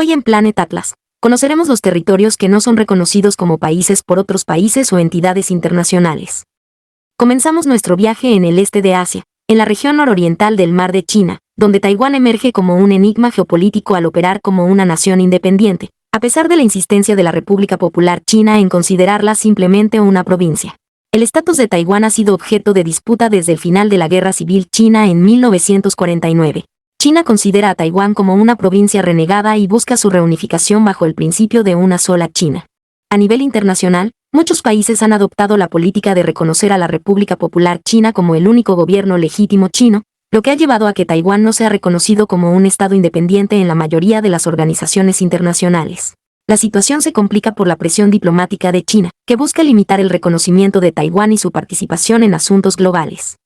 Hoy en Planet Atlas, conoceremos los territorios que no son reconocidos como países por otros países o entidades internacionales. Comenzamos nuestro viaje en el este de Asia, en la región nororiental del Mar de China, donde Taiwán emerge como un enigma geopolítico al operar como una nación independiente, a pesar de la insistencia de la República Popular China en considerarla simplemente una provincia. El estatus de Taiwán ha sido objeto de disputa desde el final de la Guerra Civil China en 1949. China considera a Taiwán como una provincia renegada y busca su reunificación bajo el principio de una sola China. A nivel internacional, muchos países han adoptado la política de reconocer a la República Popular China como el único gobierno legítimo chino, lo que ha llevado a que Taiwán no sea reconocido como un estado independiente en la mayoría de las organizaciones internacionales. La situación se complica por la presión diplomática de China, que busca limitar el reconocimiento de Taiwán y su participación en asuntos globales.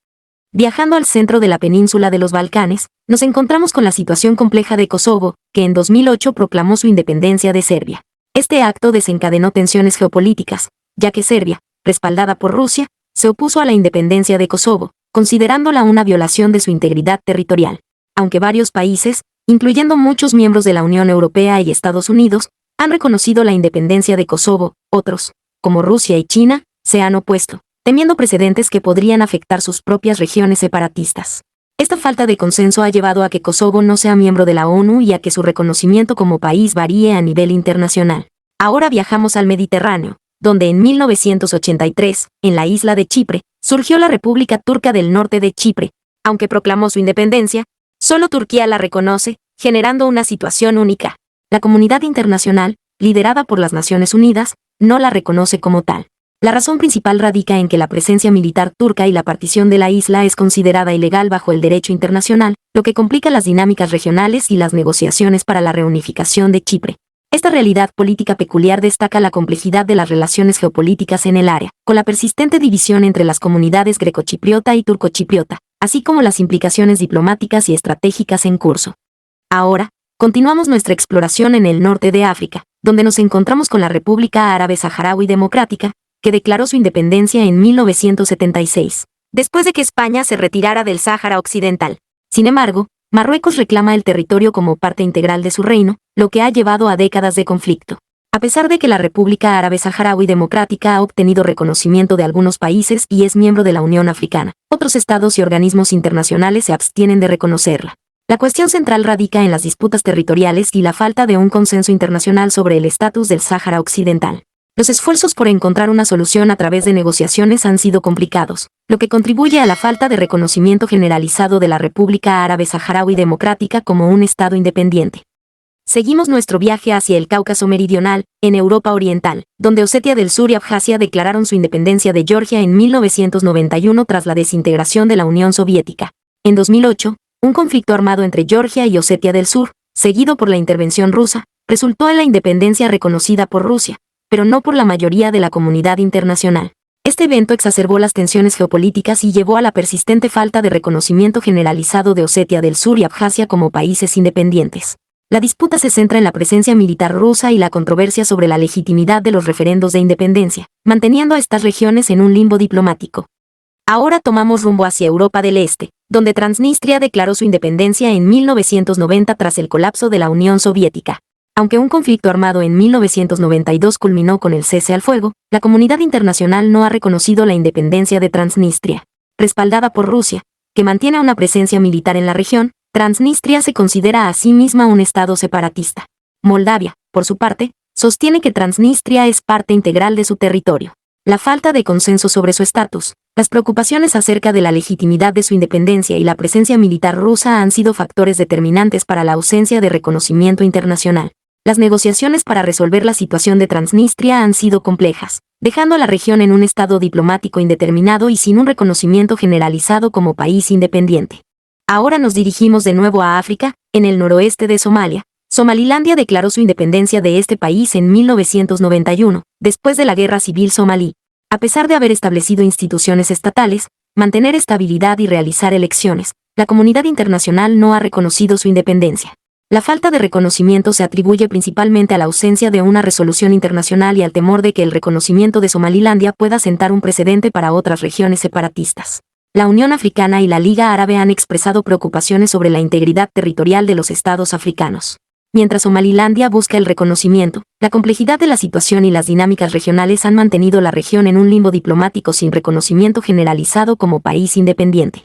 Viajando al centro de la península de los Balcanes, nos encontramos con la situación compleja de Kosovo, que en 2008 proclamó su independencia de Serbia. Este acto desencadenó tensiones geopolíticas, ya que Serbia, respaldada por Rusia, se opuso a la independencia de Kosovo, considerándola una violación de su integridad territorial. Aunque varios países, incluyendo muchos miembros de la Unión Europea y Estados Unidos, han reconocido la independencia de Kosovo, otros, como Rusia y China, se han opuesto, temiendo precedentes que podrían afectar sus propias regiones separatistas. Esta falta de consenso ha llevado a que Kosovo no sea miembro de la ONU y a que su reconocimiento como país varíe a nivel internacional. Ahora viajamos al Mediterráneo, donde en 1983, en la isla de Chipre, surgió la República Turca del Norte de Chipre. Aunque proclamó su independencia, solo Turquía la reconoce, generando una situación única. La comunidad internacional, liderada por las Naciones Unidas, no la reconoce como tal. La razón principal radica en que la presencia militar turca y la partición de la isla es considerada ilegal bajo el derecho internacional, lo que complica las dinámicas regionales y las negociaciones para la reunificación de Chipre. Esta realidad política peculiar destaca la complejidad de las relaciones geopolíticas en el área, con la persistente división entre las comunidades grecochipriota y turcochipriota, así como las implicaciones diplomáticas y estratégicas en curso. Ahora, continuamos nuestra exploración en el norte de África, donde nos encontramos con la República Árabe Saharaui Democrática, que declaró su independencia en 1976, después de que España se retirara del Sáhara Occidental. Sin embargo, Marruecos reclama el territorio como parte integral de su reino, lo que ha llevado a décadas de conflicto. A pesar de que la República Árabe Saharaui Democrática ha obtenido reconocimiento de algunos países y es miembro de la Unión Africana, otros estados y organismos internacionales se abstienen de reconocerla. La cuestión central radica en las disputas territoriales y la falta de un consenso internacional sobre el estatus del Sáhara Occidental. Los esfuerzos por encontrar una solución a través de negociaciones han sido complicados, lo que contribuye a la falta de reconocimiento generalizado de la República Árabe Saharaui Democrática como un Estado independiente. Seguimos nuestro viaje hacia el Cáucaso Meridional, en Europa Oriental, donde Osetia del Sur y Abjasia declararon su independencia de Georgia en 1991 tras la desintegración de la Unión Soviética. En 2008, un conflicto armado entre Georgia y Osetia del Sur, seguido por la intervención rusa, resultó en la independencia reconocida por Rusia, pero no por la mayoría de la comunidad internacional. Este evento exacerbó las tensiones geopolíticas y llevó a la persistente falta de reconocimiento generalizado de Osetia del Sur y Abjasia como países independientes. La disputa se centra en la presencia militar rusa y la controversia sobre la legitimidad de los referendos de independencia, manteniendo a estas regiones en un limbo diplomático. Ahora tomamos rumbo hacia Europa del Este, donde Transnistria declaró su independencia en 1990 tras el colapso de la Unión Soviética. Aunque un conflicto armado en 1992 culminó con el cese al fuego, la comunidad internacional no ha reconocido la independencia de Transnistria. Respaldada por Rusia, que mantiene una presencia militar en la región, Transnistria se considera a sí misma un estado separatista. Moldavia, por su parte, sostiene que Transnistria es parte integral de su territorio. La falta de consenso sobre su estatus, las preocupaciones acerca de la legitimidad de su independencia y la presencia militar rusa han sido factores determinantes para la ausencia de reconocimiento internacional. Las negociaciones para resolver la situación de Transnistria han sido complejas, dejando a la región en un estado diplomático indeterminado y sin un reconocimiento generalizado como país independiente. Ahora nos dirigimos de nuevo a África, en el noroeste de Somalia. Somalilandia declaró su independencia de este país en 1991, después de la Guerra Civil Somalí. A pesar de haber establecido instituciones estatales, mantener estabilidad y realizar elecciones, la comunidad internacional no ha reconocido su independencia. La falta de reconocimiento se atribuye principalmente a la ausencia de una resolución internacional y al temor de que el reconocimiento de Somalilandia pueda sentar un precedente para otras regiones separatistas. La Unión Africana y la Liga Árabe han expresado preocupaciones sobre la integridad territorial de los estados africanos. mientras Somalilandia busca el reconocimiento. La complejidad de la situación y las dinámicas regionales han mantenido la región en un limbo diplomático sin reconocimiento generalizado como país independiente.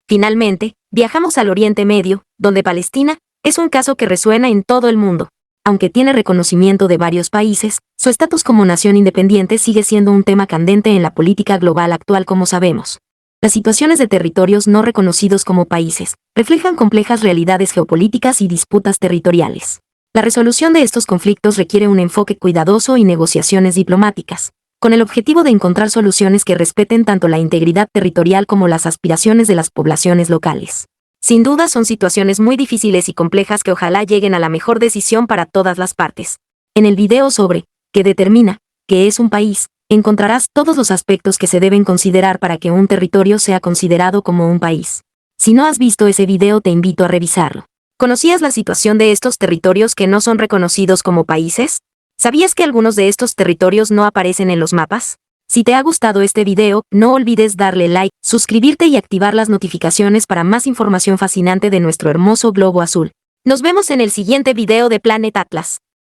Finalmente, viajamos al Oriente Medio, donde Palestina es un caso que resuena en todo el mundo. Aunque tiene reconocimiento de varios países, su estatus como nación independiente sigue siendo un tema candente en la política global actual, como sabemos. Las situaciones de territorios no reconocidos como países reflejan complejas realidades geopolíticas y disputas territoriales. La resolución de estos conflictos requiere un enfoque cuidadoso y negociaciones diplomáticas, con el objetivo de encontrar soluciones que respeten tanto la integridad territorial como las aspiraciones de las poblaciones locales. Sin duda son situaciones muy difíciles y complejas que ojalá lleguen a la mejor decisión para todas las partes. En el video sobre ¿qué determina qué es un país?, encontrarás todos los aspectos que se deben considerar para que un territorio sea considerado como un país. Si no has visto ese video, te invito a revisarlo. ¿Conocías la situación de estos territorios que no son reconocidos como países? ¿Sabías que algunos de estos territorios no aparecen en los mapas? Si te ha gustado este video, no olvides darle like, suscribirte y activar las notificaciones para más información fascinante de nuestro hermoso globo azul. Nos vemos en el siguiente video de Planet Atlas.